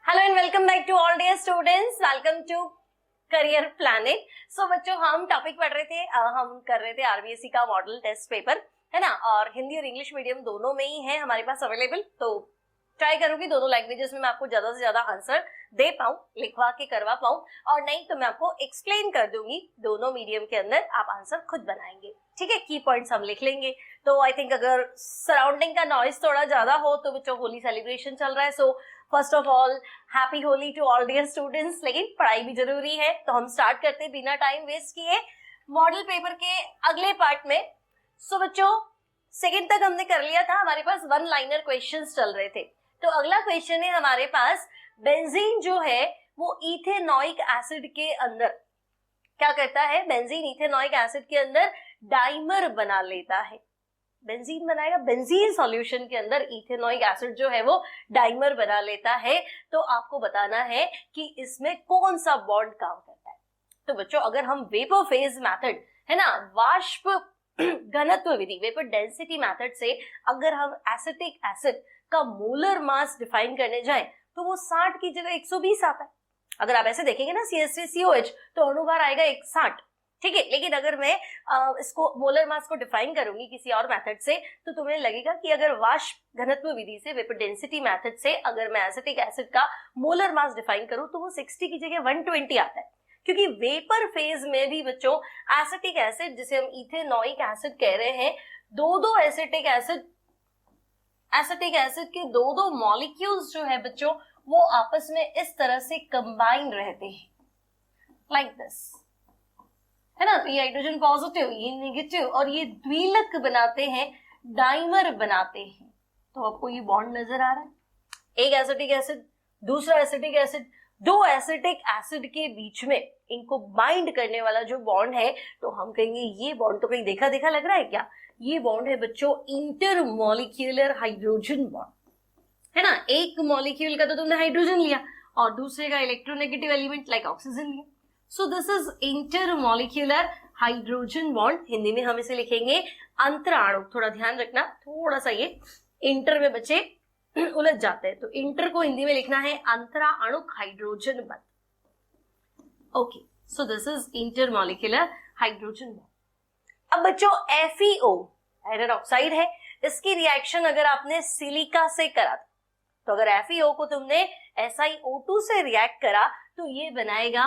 Hello and welcome back to all dear students, welcome to career planning. So बच्चों, हम topic पढ़ रहे थे, हम कर रहे थे आरबीएसई का मॉडल टेस्ट पेपर, है ना। और हिंदी और इंग्लिश मीडियम दोनों में ही है हमारे पास अवेलेबल। तो ट्राई करूंगी दोनों लैंग्वेजेस में मैं आपको ज्यादा से ज्यादा आंसर दे पाऊं, लिखवा के करवा पाऊं, और नहीं तो मैं आपको एक्सप्लेन कर दूंगी। दोनों मीडियम के अंदर आप आंसर खुद बनाएंगे, ठीक है। की पॉइंट्स हम लिख लेंगे। तो आई थिंक अगर सराउंडिंग का नॉइज थोड़ा ज्यादा हो तो बच्चों होली सेलिब्रेशन चल रहा है, so first of all happy Holi to all dear students. लेकिन पढ़ाई भी जरूरी है, तो हम स्टार्ट करते हैं बिना टाइम वेस्ट किए मॉडल पेपर के अगले पार्ट में। सो बच्चों, सेकंड तक हमने कर लिया था, हमारे पास वन लाइनर क्वेश्चंस चल रहे थे। तो अगला क्वेश्चन है हमारे पास, बेंजीन जो है वो इथेनॉइक एसिड के अंदर क्या करता है? बेंजीन इथेनॉइक एसिड के अंदर डाइमर बना लेता है। बेंजीन बनाएगा, बेंजीन सॉल्यूशन के अंदर इथेनॉइक एसिड जो है वो डाइमर बना लेता है। तो आपको बताना है कि इसमें कौन सा बॉन्ड काम करता है। तो बच्चों, अगर हम वेपर फेज मेथड, है ना, वाष्प घनत्व विधि, वेपर डेंसिटी मेथड से अगर हम एसिटिक एसिड का मोलर मास डिफाइन करने जाएं तो वो 60 की जगह 120 आता है। अगर आप ऐसे देखेंगे ना CH3COH तो अणुभार आएगा 60, ठीक है। लेकिन अगर मैं इसको मोलर मास को डिफाइन करूंगी किसी और मेथड से तो तुम्हें लगेगा कि अगर वाष्प घनत्व विधि से, वेपर डेंसिटी मेथड से अगर मैं एसिटिक एसिड का मोलर मास डिफाइन करूं तो वो 60 की जगह 120 आता है। क्योंकि वेपर फेज में भी बच्चों एसिटिक एसिड, जिसे हम इथेनॉइक एसिड कह रहे हैं, दो एसिटिक एसिड के दो मॉलिक्यूल्स जो है बच्चों वो आपस में इस तरह से कंबाइन रहते हैं, लाइक दिस, है ना। तो ये हाइड्रोजन पॉजिटिव, ये नेगेटिव, और ये द्विलक बनाते हैं, डाइमर बनाते हैं। तो आपको ये बॉन्ड नजर आ रहा है, एक एसिटिक एसिड, दूसरा एसिटिक एसिड, दो एसिटिक एसिड के बीच में इनको बाइंड करने वाला जो बॉन्ड है, तो हम कहेंगे ये बॉन्ड तो कहीं देखा देखा लग रहा है क्या? ये बॉन्ड है बच्चों इंटरमॉलिक्यूलर हाइड्रोजन बॉन्ड, है ना। एक मॉलिक्यूल का तो तुमने हाइड्रोजन लिया और दूसरे का इलेक्ट्रोनेगेटिव एलिमेंट लाइक ऑक्सीजन लिया। सो this is intermolecular hydrogen bond. Hindi में हम इसे लिखेंगे अंतराणु। थोड़ा ध्यान रखना, थोड़ा सा ये इंटर में बच्चे उलझ जाते हैं, तो इंटर को हिंदी में लिखना है अंतराणुक hydrogen bond. Okay, so this is intermolecular hydrogen bond. अब बच्चों FeO आयरन ऑक्साइड है, इसकी रिएक्शन अगर आपने सिलिका से करा तो अगर FeO को तुमने SiO2 से रिएक्ट करा तो ये बनाएगा,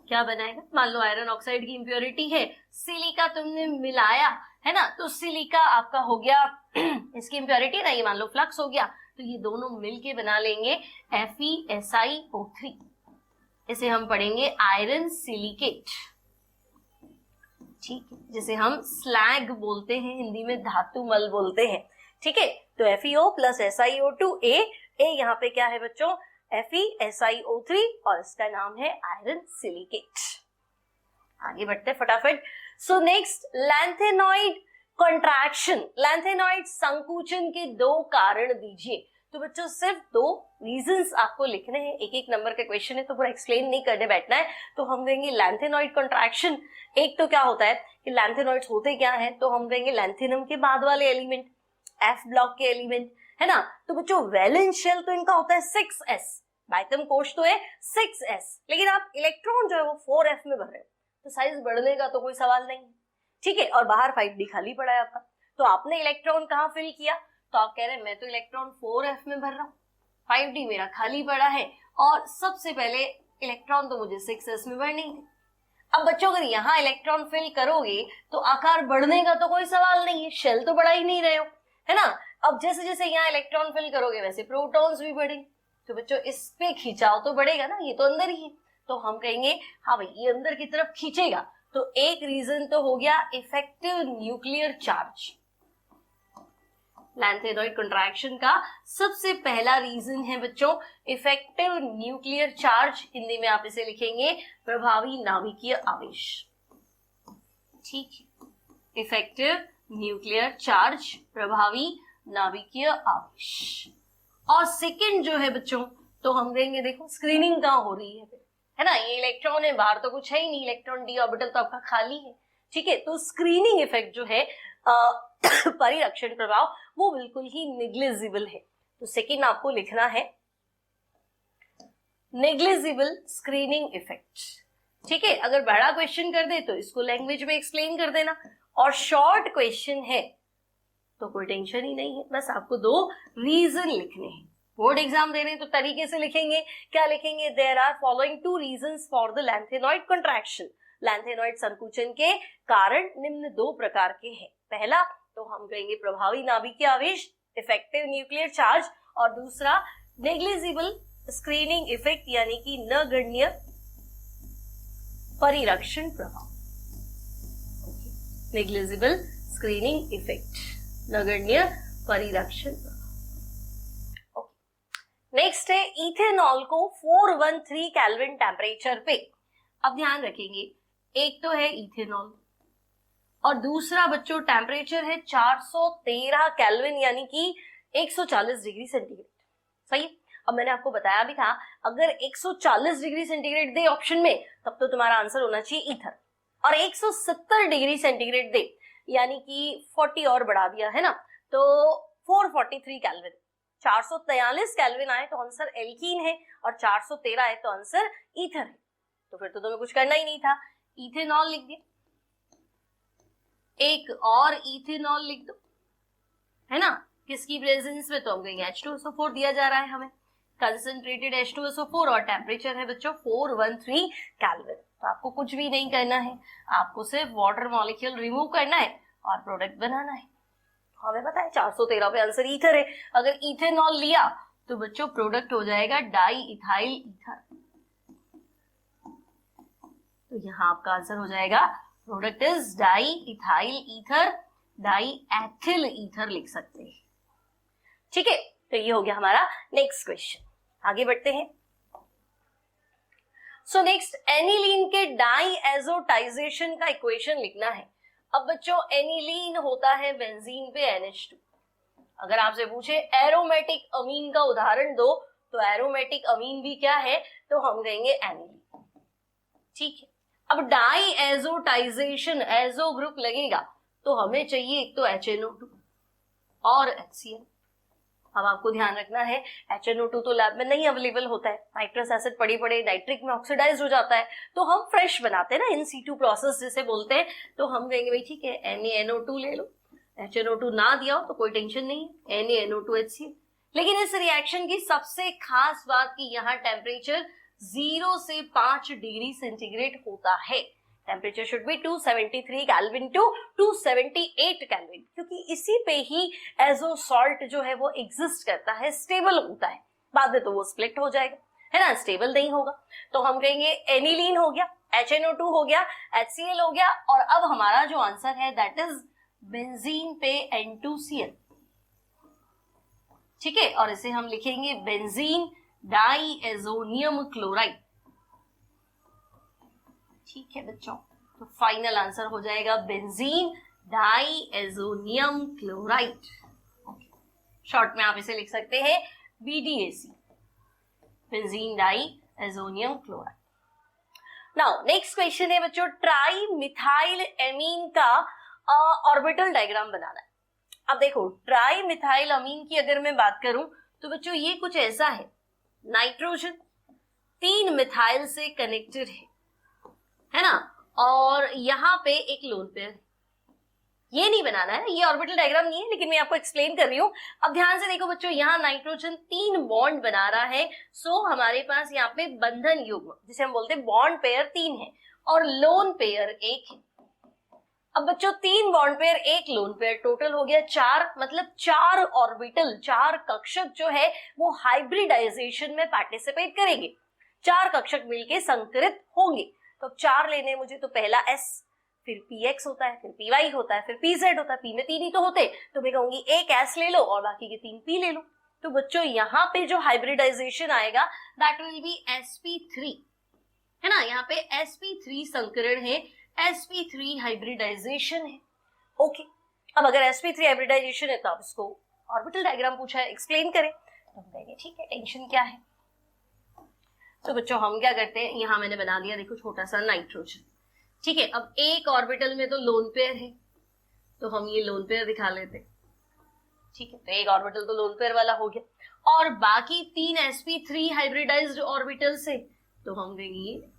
क्या बनाएगा? मान लो आयरन ऑक्साइड की इंप्योरिटी है, सिलिका तुमने मिलाया, है ना, तो सिलिका आपका हो गया इसकी इंप्योरिटी ना, ये मान लो फ्लक्स हो गया, तो ये दोनों मिलके बना लेंगे FeSiO3। इसे हम पढ़ेंगे आयरन सिलिकेट, ठीक है, जिसे हम स्लैग बोलते हैं, हिंदी में धातु मल बोलते हैं, ठीक है। तो FeO प्लस SiO2 ए यहाँ पे क्या है बच्चों? FeSiO3, और इसका नाम है आयरन सिलिकेट। आगे बढ़ते फटाफट। So next, lanthanoid contraction, lanthanoid संकुचन के दो कारण दीजिए। तो बच्चों सिर्फ दो रीजंस आपको लिखने हैं, एक एक नंबर का क्वेश्चन है तो पूरा एक्सप्लेन नहीं करने बैठना है। तो हम कहेंगे लैंथेनॉइड कॉन्ट्रैक्शन। एक तो क्या होता है कि लैंथेनॉइड्स होते क्या है, तो हम कहेंगे लैंथेनम के बाद वाले एलिमेंट, F ब्लॉक के एलिमेंट, है ना। तो बच्चों वैलेंस शेल तो इनका होता है 6s, बाइटम कोश तो है 6s, लेकिन आप इलेक्ट्रॉन जो है वो 4f में भर रहे हो, तो साइज बढ़ने का तो कोई सवाल नहीं, ठीक है। और बाहर 5d खाली पड़ा है आपका, तो आपने इलेक्ट्रॉन कहाँ फिल किया? तो आप कह रहे हैं मैं तो इलेक्ट्रॉन 4f में भर रहा हूँ, 5d मेरा खाली पड़ा है, और सबसे पहले इलेक्ट्रॉन तो मुझे 6s में भरने थे। अब बच्चों अगर यहाँ इलेक्ट्रॉन फिल करोगे तो आकार बढ़ने का तो कोई सवाल नहीं है, शेल तो बढ़ा ही नहीं रहे हो, है ना। अब जैसे जैसे यहाँ इलेक्ट्रॉन फिल करोगे वैसे प्रोटॉन्स भी बढ़ेंगे, तो बच्चों इस पे खिंचाव तो बढ़ेगा ना, ये तो अंदर ही है, तो हम कहेंगे हाँ भाई ये अंदर की तरफ खींचेगा। तो एक रीजन तो हो गया effective nuclear charge. Lanthanoid contraction का सबसे पहला रीजन है बच्चों इफेक्टिव न्यूक्लियर चार्ज। हिंदी में आप इसे लिखेंगे प्रभावी नाभिकीय आवेश, ठीक है। इफेक्टिव न्यूक्लियर चार्ज, प्रभावी नाभिकीय आवेश। और सेकंड जो है बच्चों, तो हम देंगे, देखो स्क्रीनिंग कहाँ हो रही है ना, ये इलेक्ट्रॉन है, बाहर तो कुछ है ही नहीं, इलेक्ट्रॉन डी ऑर्बिटल तो आपका खाली है, ठीक है। तो स्क्रीनिंग इफेक्ट जो है परिरक्षण प्रभाव वो बिल्कुल ही निग्लिजिबल है। तो सेकंड आपको लिखना है नेग्लिजिबल स्क्रीनिंग इफेक्ट। ठीक है, अगर बड़ा क्वेश्चन कर दे तो इसको लैंग्वेज में एक्सप्लेन कर देना, और शॉर्ट क्वेश्चन है तो कोई टेंशन ही नहीं है, बस आपको 2 रीजन लिखने हैं। बोर्ड एग्जाम दे रहे हैं तो तरीके से लिखेंगे। क्या लिखेंगे? There are following 2 reasons for the lanthanoid contraction. Lanthanoid संकुचन के कारण निम्न 2 प्रकार के हैं। पहला तो हम कहेंगे प्रभावी नाभिकीय आवेश, इफेक्टिव न्यूक्लियर चार्ज, और दूसरा नेग्लिजिबल स्क्रीनिंग इफेक्ट यानी कि नगण्य परिरक्षण प्रभाव। नेग्लिजिबल स्क्रीनिंग इफेक्ट, नगण्य परिरक्षण प्रभाव। नेक्स्ट है इथेनॉल को 413 केल्विन टेम्परेचर पे। अब ध्यान रखेंगे, एक तो है इथेनॉल और दूसरा बच्चों टेम्परेचर है 413 केल्विन यानी कि 140 डिग्री सेंटीग्रेड। सही। अब मैंने आपको बताया भी था, अगर 140 डिग्री सेंटीग्रेड दे ऑप्शन में तब तो तुम्हारा आंसर होना चाहिए ईथर, और 170 डिग्री सेंटीग्रेड दे यानी कि 40 और बढ़ा दिया है ना, तो 443 केल्विन। 443 केल्विन आए तो आंसर एल्कीन है, और 413 आए तो आंसर ईथर है। तो फिर तो तुम्हें कुछ करना ही नहीं था, इथेनॉल लिख दिया, एक और इथेनॉल लिख दो, है ना, किसकी प्रेजेंस में? तो हम कहेंगे H2SO4 दिया जा रहा है हमें, कंसंट्रेटेड H2SO4, और टेम्परेचर है बच्चों 413 केल्विन। तो आपको कुछ भी नहीं करना है, आपको सिर्फ वाटर मॉलिक्यूल रिमूव करना है और प्रोडक्ट बनाना है। हमें पता है 413 पे आंसर ईथर है। अगर इथेनॉल लिया तो बच्चों प्रोडक्ट हो जाएगा डाई इथाइल ईथर। तो यहाँ आपका आंसर हो जाएगा product is di ethyl ether, die ethyl ether लिख सकते हैं। ठीक है, तो ये हो गया हमारा नेक्स्ट क्वेश्चन। आगे बढ़ते हैं। सो नेक्स्ट, एनिलीन के डाई एजोटाइजेशन का इक्वेशन लिखना है। अब बच्चों एनिलीन होता है बेंजीन पे NH2। अगर आपसे पूछे एरोमेटिक अमीन का उदाहरण दो, तो एरोमेटिक अमीन भी क्या है? तो हम कहेंगे एनिलीन। ठीक है, अब डाई एजोटाइजेशन, एजो ग्रुप लगेगा तो हमें चाहिए एक तो HNO2 और HCl। अब आपको ध्यान रखना है HNO2 तो लैब में नहीं अवेलेबल होता है, नाइट्रस एसिड पड़ी पड़े नाइट्रिक में ऑक्सीडाइज हो जाता है, तो हम फ्रेश बनाते हैं ना, इन सीटू प्रोसेस जिसे बोलते हैं। तो हम कहेंगे भाई ठीक है NaNO2 ले लो, HNO2 ना दिया हो तो कोई टेंशन नहीं है, NaNO2HCl। लेकिन इस रिएक्शन की सबसे खास बात कि यहाँ टेम्परेचर 0 से 5 डिग्री सेंटीग्रेड होता है। Temperature should be 273 kelvin to 278 kelvin, क्योंकि इसी पे ही एजो सॉल्ट जो है वो एग्जिस्ट करता है, स्टेबल होता है। बाद में तो वो स्प्लिट हो जाएगा, है ना, स्टेबल नहीं होगा। तो हम कहेंगे एनिलीन हो गया, HNO2 हो गया, HCl हो गया, और अब हमारा जो आंसर है दैट इज बेंजीन पे N2Cl। ठीक है, और इसे हम लिखेंगे बेंजीन डाई एजोनियम क्लोराइड। ठीक है बच्चों, तो फाइनल आंसर हो जाएगा benzene diazonium chloride. Short में आप इसे लिख सकते हैं BDAC, benzene diazonium chloride. Now next question है बच्चों, ट्राई मिथाइल एमीन का ऑर्बिटल डायग्राम बनाना है। अब देखो, ट्राई मिथाइल अमीन की अगर मैं बात करूं तो बच्चों ये कुछ ऐसा है, नाइट्रोजन 3 मिथाइल से कनेक्टेड है ना, और यहाँ पे एक लोन पेयर। ये नहीं बनाना है, ये ऑर्बिटल डायग्राम नहीं है, लेकिन मैं आपको एक्सप्लेन कर रही हूँ। अब ध्यान से देखो बच्चों, यहाँ नाइट्रोजन 3 बॉन्ड बना रहा है, सो हमारे पास यहाँ पे बंधन युग्म जिसे हम बोलते हैं बॉन्ड पेयर 3 है और लोन पेयर 1 है। अब बच्चों 3 bond pair 1 lone pair, total हो गया 4, मतलब 4 ऑर्बिटल, 4 कक्षक जो है वो हाइब्रिडाइजेशन में पार्टिसिपेट करेंगे। 4 कक्षक मिलके संकरित होंगे। तो 4 लेने मुझे, तो पहला S, फिर PX होता है, फिर PY होता है, फिर PZ होता है। P में 3 ही तो होते, तो मैं कहूंगी एक S ले लो और बाकी के 3 P ले लो। तो बच्चों यहाँ पे जो हाइब्रिडाइजेशन आएगा दैट विल बी sp3, है ना, यहाँ पे sp3 संकरण है, sp3 हाइब्रिडाइजेशन है। ओके, अब अगर sp3 हाइब्रिडाइजेशन है तो आप इसको ऑर्बिटल डायग्राम पूछा है, एक्सप्लेन करें। तो हम कहेंगे ठीक है, टेंशन क्या है। तो बच्चों हम क्या करते हैं, यहाँ मैंने बना दिया देखो छोटा सा नाइट्रोजन। ठीक है, अब एक ऑर्बिटल में तो लोन पेयर है, तो हम ये लोन पेयर दिखा लेते हैं। ठीक है, तो एक ऑर्बिटल तो लोन पेयर वाला हो गया, और बाकी 3 sp3 हाइब्रिडाइज्ड ऑर्बिटल से, तो हम कहेंगे ये,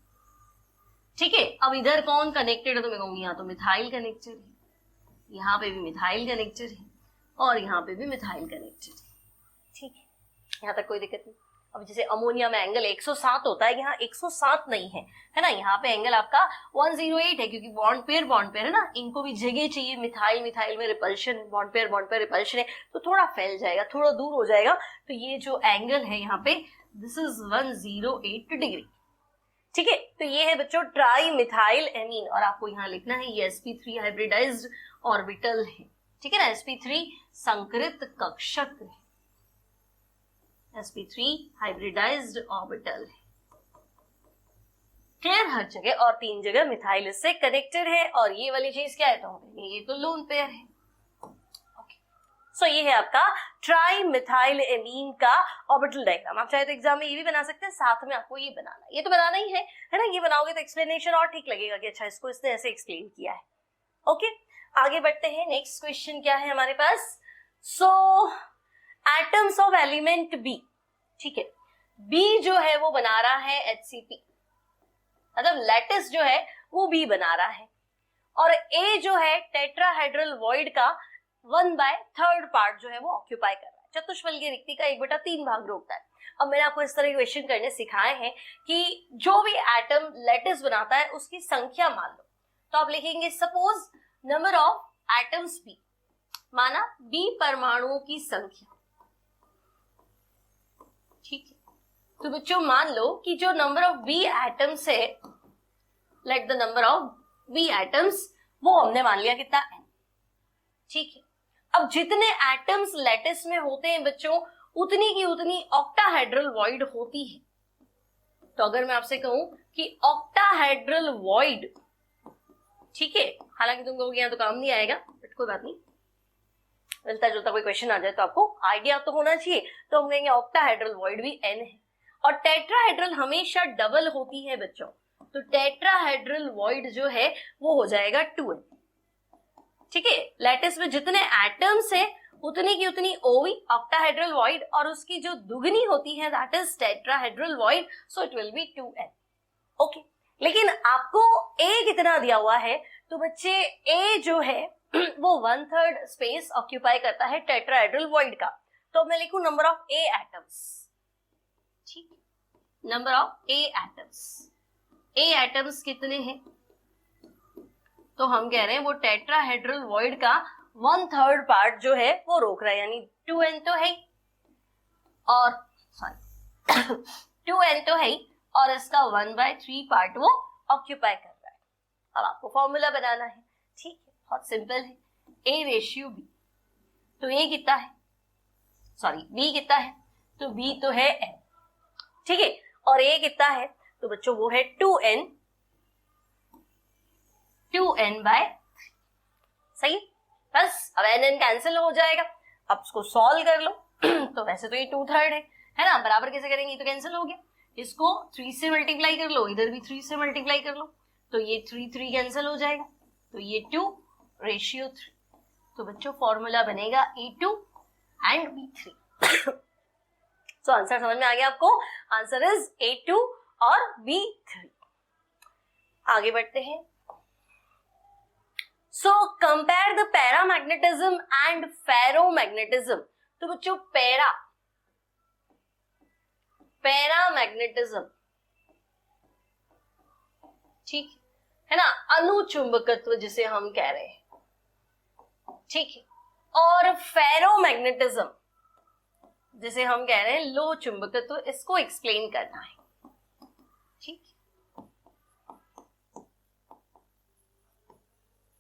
ठीक है। अब इधर कौन कनेक्टेड है, तो मैं कहूंगी यहाँ तो मिथाइल कनेक्टेड है, यहाँ पे भी मिथाइल कनेक्टेड है और यहाँ पे भी मिथाइल कनेक्टेड है, ठीक है। यहाँ तक कोई दिक्कत नहीं। अब जैसे अमोनिया में एंगल 107 होता है, यहाँ 107 नहीं है ना, यहाँ पे एंगल आपका 108 है, क्योंकि बॉन्ड पेयर है ना, इनको भी जगह चाहिए। मिथाइल में रिपल्शन, बॉन्ड पेयर रिपल्शन है, तो थोड़ा फैल जाएगा, थोड़ा दूर हो जाएगा। तो ये जो एंगल है यहाँ पे, दिस इज 108 डिग्री, ठीक है। तो ये है बच्चों ट्राई मिथाइल एमीन, और आपको यहाँ लिखना है ये sp3 हाइब्रिडाइज्ड ऑर्बिटल है, ठीक है ना, sp3 संकरित कक्षक है, sp3 हाइब्रिडाइज्ड ऑर्बिटल है, क्लियर हर जगह, और 3 जगह मिथाइल इससे कनेक्टेड है। और ये वाली चीज क्या है, तो ये तो लोन पेयर है, ओके। सो ये है आपका ट्राई मिथाइल एमीन का ऑर्बिटल डायग्राम। आप चाहे तो एग्जाम में ये भी बना सकते हैं, साथ में आपको ये बनाना है, ये तो बनाना ही है ना, ये बनाओगे तो एक्सप्लेनेशन और ठीक लगेगा कि अच्छा इसको इसने ऐसे एक्सप्लेन किया है, ओके। आगे बढ़ते हैं, नेक्स्ट क्वेश्चन क्या है हमारे पास। सो एटम्स ऑफ एलिमेंट बी, ठीक है, बी जो है वो बना रहा है HCP, मतलब लैटिस जो है वो बी बना रहा है, और ए जो है टेट्राहेड्रल वॉइड का 1/3 पार्ट जो है वो ऑक्यूपाई कर रहा है, चतुष्फल की रिक्ति का 1/3 भाग रोकता है। अब मैंने आपको इस तरह के क्वेश्चन करने सिखाए हैं कि जो भी एटम लैटिस बनाता है उसकी संख्या मान लो, तो आप लिखेंगे suppose number of atoms B, माना बी परमाणुओं की संख्या, ठीक है। तो बच्चों मान लो कि जो नंबर ऑफ बी एटम्स है, let the number of B atoms, वो हमने मान लिया कितना n, ठीक है। अब जितने एटम्स लैटिस में होते हैं बच्चों, उतनी की उतनी ऑक्टाहेड्रल वॉइड होती है। तो अगर मैं आपसे कहूं कि ऑक्टाहेड्रल वॉइड, ठीक है, हालांकि तुम कहोगे यहाँ तो काम नहीं आएगा, बट कोई बात नहीं, मिलता जुलता कोई क्वेश्चन आ जाए तो आपको आइडिया तो होना चाहिए। तो हम कहेंगे ऑक्टाहेड्रल वॉइड भी n है, और टेट्राहेड्रल हमेशा डबल होती है बच्चों, तो टेट्राहेड्रल वॉइड जो है वो हो जाएगा 2n, ठीक है। लैटिस में जितने एटम्स है उतनी की उतनी ओवी ऑक्टाहेड्रल वॉइड, और उसकी जो दुगनी होती है that is tetrahedral void, so it will be 2n, okay. लेकिन आपको a कितना दिया हुआ है, तो बच्चे a जो है वो 1/3 स्पेस ऑक्यूपाई करता है टेट्राहेड्रल वॉइड का, तो मैं लिखूं नंबर ऑफ a एटम्स, ठीक, नंबर ऑफ a एटम्स कितने हैं, तो हम कह रहे हैं वो टेट्राहेड्रल वॉइड का 1/3 पार्ट जो है वो रोक रहा है, यानी 2n तो है, और सॉरी 2n तो है, और इसका 1/3 पार्ट वो ऑक्यूपाई कर रहा है। अब आपको फॉर्मूला बनाना है, ठीक है, बहुत सिंपल है, a रेशियो b, तो a कितना है, सॉरी b कितना है, तो b तो है n, ठीक है, और a कितना है, तो बच्चों वो है 2n बाय 3, सही। बस अब n कैंसिल हो जाएगा, अब इसको सॉल्व कर लो तो वैसे तो ये 2/3 है ना, बराबर कैसे करेंगे, ये तो कैंसिल हो गया, इसको 3 से मल्टीप्लाई कर लो, इधर भी 3 से मल्टीप्लाई कर लो, तो ये 3 कैंसिल हो जाएगा, तो ये 2:3, तो बच्चों फॉर्मूला बनेगा A2 and B3 so answer समझ में आ गया आपको, आंसर इज A2 और B3। आगे बढ़ते हैं। So compare the paramagnetism and ferromagnetism, तो बच्चों पैरामैग्नेटिज्म, ठीक है ना, अनुचुंबकत्व जिसे हम कह रहे हैं, ठीक है, और फेरोमैग्नेटिज्म जिसे हम कह रहे हैं लो चुंबकत्व, इसको एक्सप्लेन करना है, ठीक।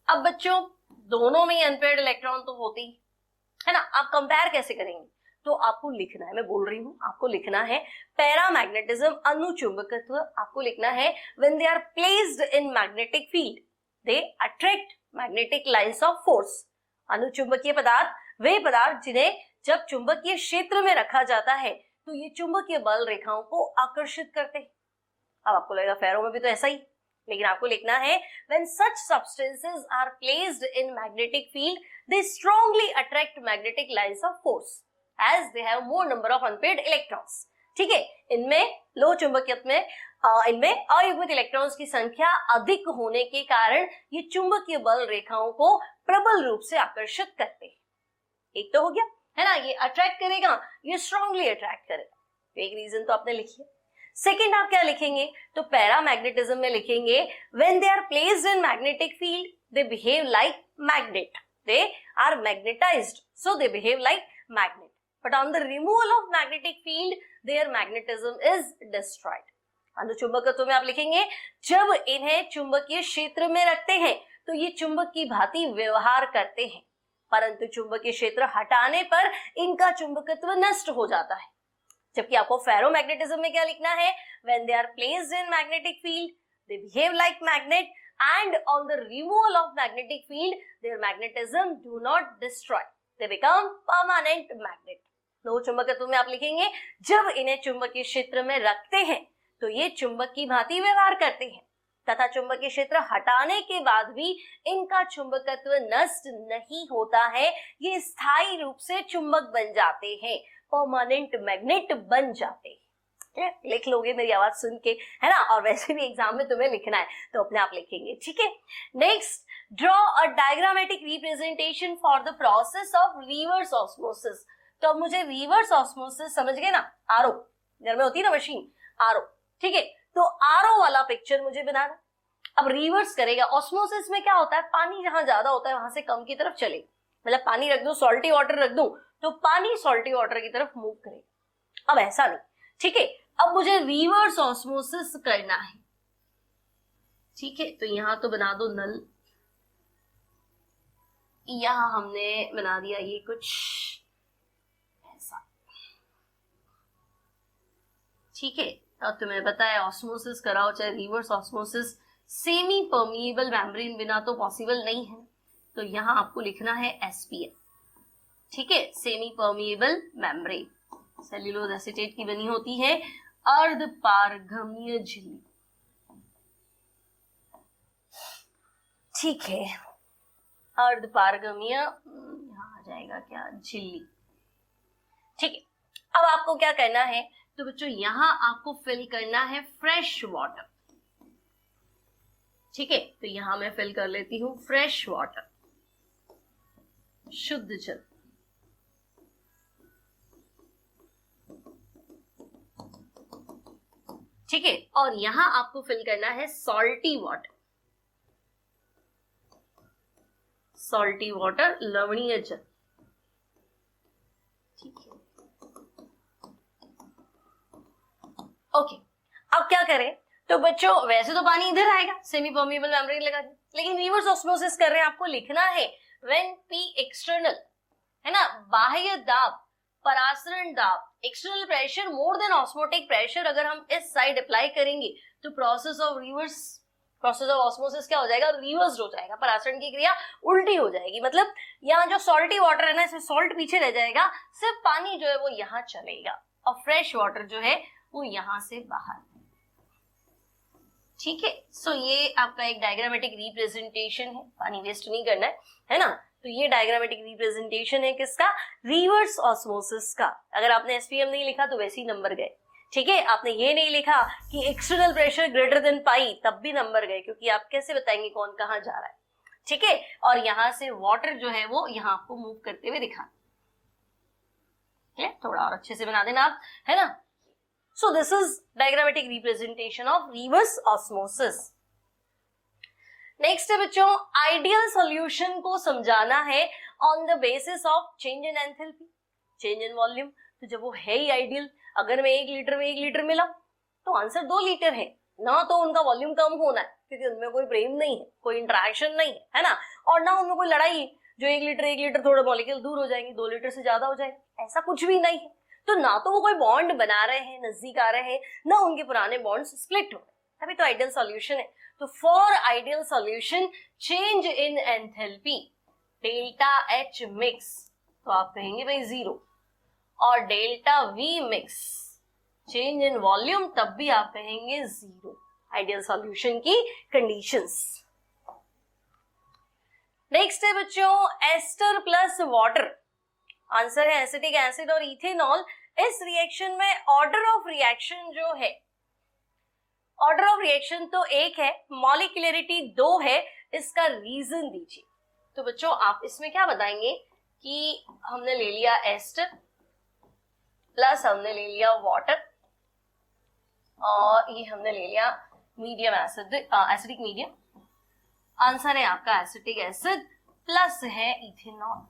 अब बच्चों दोनों में अनपेयर्ड इलेक्ट्रॉन तो होते ही है ना, आप कंपेयर कैसे करेंगे, तो आपको लिखना है, मैं बोल रही हूं आपको लिखना है पैरामैग्नेटिज्म अनुचुंबकत्व, आपको लिखना है when they are placed in magnetic field they attract magnetic lines of force. अनुचुंबकीय पदार्थ वे पदार्थ जिन्हें जब चुंबकीय क्षेत्र में रखा जाता है तो ये चुंबकीय बल रेखाओं को आकर्षित करते हैं। अब आपको लगेगा फेरो में भी तो ऐसा ही, लेकिन आपको लिखना है when such substances are placed in magnetic field they strongly attract magnetic lines of force। As they have more number of unpaired electrons. ठीक है, इनमें लो चुंबकीयत्व में इनमें अयुग्मित इलेक्ट्रॉन्स की संख्या अधिक होने के कारण ये चुंबकीय बल रेखाओं को प्रबल रूप से आकर्षित करते हैं। एक तो हो गया है ना, ये अट्रैक्ट करेगा, ये स्ट्रांगली अट्रैक्ट करेगा। एक रीजन तो आपने लिखी है। सेकेंड आप क्या लिखेंगे, तो पैरामैग्नेटिज्म में लिखेंगे when they are placed in magnetic field they behave like magnet, they are magnetized so they behave like magnet, but on the removal of magnetic field their magnetism is destroyed. अनुचुंबकत्व में आप लिखेंगे जब इन्हें चुंबकीय क्षेत्र में रखते हैं तो ये चुंबक की भांति व्यवहार करते हैं, परंतु चुंबकीय क्षेत्र हटाने पर इनका चुंबकत्व नष्ट हो जाता है। जबकि आपको फेरोमैग्नेटिज्म में क्या लिखना है, when they are placed in magnetic field they behave like magnet and on the removal of magnetic field their magnetism do not destroy, they become permanent magnet. दो चुंबकत्व में आप लिखेंगे जब इन्हें चुंबकीय क्षेत्र में रखते हैं तो ये चुंबक की भांति व्यवहार करते हैं तथा चुंबकीय क्षेत्र हटाने के बाद भी इनका चुंबकत्व नष्ट नहीं होता है, ये स्थायी रूप से चुंबक बन जाते हैं, परमानेंट मैग्नेट बन जाते हैं। लिख लोगे मेरी आवाज सुन के, है ना, और वैसे भी एग्जाम में तुम्हें लिखना है तो अपने आप लिखेंगे। ठीक है, next draw a diagrammatic representation for the process of reverse osmosis. तो अब मुझे रिवर्स ऑस्मोसिस समझ गए ना, आरओ घर में होती है ना मशीन, आरओ, ठीक है, तो आरओ वाला पिक्चर मुझे बनाना। अब रिवर्स करेगा, ऑस्मोसिस में क्या होता है, पानी जहां ज्यादा होता है वहां से कम की तरफ चलेगा, मतलब पानी रख दो, सॉल्टी वाटर रख दो तो पानी सॉल्टी वाटर की तरफ मूव करेगा। अब ऐसा नहीं, ठीक है, अब मुझे रिवर्स ऑस्मोसिस करना है। ठीक है, तो यहां तो बना दो नल, यहां हमने बना दिया ये कुछ ऐसा। ठीक है, अब तुम्हें पता है ऑस्मोसिस कराओ चाहे reverse osmosis, semi permeable membrane बिना तो पॉसिबल नहीं है, तो यहां आपको लिखना है SPM। ठीक है, semi permeable membrane cellulose acetate की बनी होती है, अर्धपारगम्य झिल्ली। ठीक है, अर्धपारगम्य यहां आ जाएगा क्या, झिल्ली। ठीक है, अब आपको क्या करना है, तो बच्चों यहां आपको फिल करना है फ्रेश वाटर। ठीक है, तो यहां मैं फिल कर लेती हूं फ्रेश वाटर, शुद्ध जल। ठीक है, और यहां आपको फिल करना है सॉल्टी वाटर, सॉल्टी वाटर लवणीय जल। ठीक है, ओके, अब क्या करें, तो बच्चों वैसे तो पानी इधर आएगा, सेमी परमिएबल मेम्ब्रेन लगा दी, लेकिन रिवर्स ऑस्मोसिस कर रहे हैं, आपको लिखना है व्हेन P एक्सटर्नल, है ना, बाह्य दाब, परासरण दाब, external pressure more than osmotic pressure अगर हम इस साइड अप्लाई करेंगे तो प्रोसेस ऑफ ऑस्मोसिस क्या हो जाएगा, रिवर्स हो जाएगा, परासरण की क्रिया उल्टी हो जाएगी। मतलब यहाँ जो सॉल्टी वाटर है ना, इसमें सॉल्ट पीछे रह जाएगा, सिर्फ पानी जो है वो यहाँ चलेगा और फ्रेश वाटर जो है वो यहां से बाहर। ठीक है, सो ये आपका एक डायग्रामेटिक रिप्रेजेंटेशन है, पानी वेस्ट नहीं करना है ना, तो ये डायग्रामेटिक रिप्रेजेंटेशन है किसका, रिवर्स ऑस्मोसिस का। अगर आपने SPM नहीं लिखा तो वैसे ही नंबर गए। ठीक है, आपने ये नहीं लिखा कि external pressure greater than pi, तब भी नंबर गए, क्योंकि आप कैसे बताएंगे कौन कहां जा रहा है। ठीक है, और यहां से वाटर जो है वो यहां आपको मूव करते हुए दिखा, थोड़ा और अच्छे से बना देना आप, है ना। So this is diagrammatic representation of reverse osmosis. Next है बच्चों, ideal solution को समझाना है on the basis of change in enthalpy, change in volume। तो जब वो है ही ideal, अगर मैं 1 लीटर में 1 लीटर मिला तो आंसर 2 लीटर है ना, तो उनका वॉल्यूम कम होना है क्योंकि उनमें कोई प्रेम नहीं है, कोई इंटरेक्शन नहीं है ना, और ना उनमें कोई लड़ाई है जो 1 लीटर थोड़े मॉलिक्यूल दूर हो जाएंगे, 2 लीटर से ज्यादा हो जाएगा, ऐसा कुछ भी नहीं है। तो ना तो वो कोई बॉन्ड बना रहे हैं, नजदीक आ रहे हैं, ना उनके पुराने बॉन्ड्स स्प्लिट हो रहे हैं, तभी तो आइडियल सॉल्यूशन है। तो for ideal solution change in enthalpy delta H mix, तो आप कहेंगे भाई 0, और delta V mix change in volume, तब भी आप कहेंगे 0, आइडियल सॉल्यूशन की कंडीशंस। नेक्स्ट है बच्चों एस्टर प्लस वाटर। आंसर है एसिटिक एसिड और इथेनॉल। इस रिएक्शन में ऑर्डर ऑफ रिएक्शन जो है, ऑर्डर ऑफ रिएक्शन तो एक है, मॉलिक्यूलरिटी 2 है, इसका रीजन दीजिए। तो बच्चों आप इसमें क्या बताएंगे कि हमने ले लिया एस्टर प्लस हमने ले लिया वाटर और ये हमने ले लिया मीडियम एसिडिक मीडियम। आंसर है आपका एसिटिक एसिड प्लस है इथेनॉल।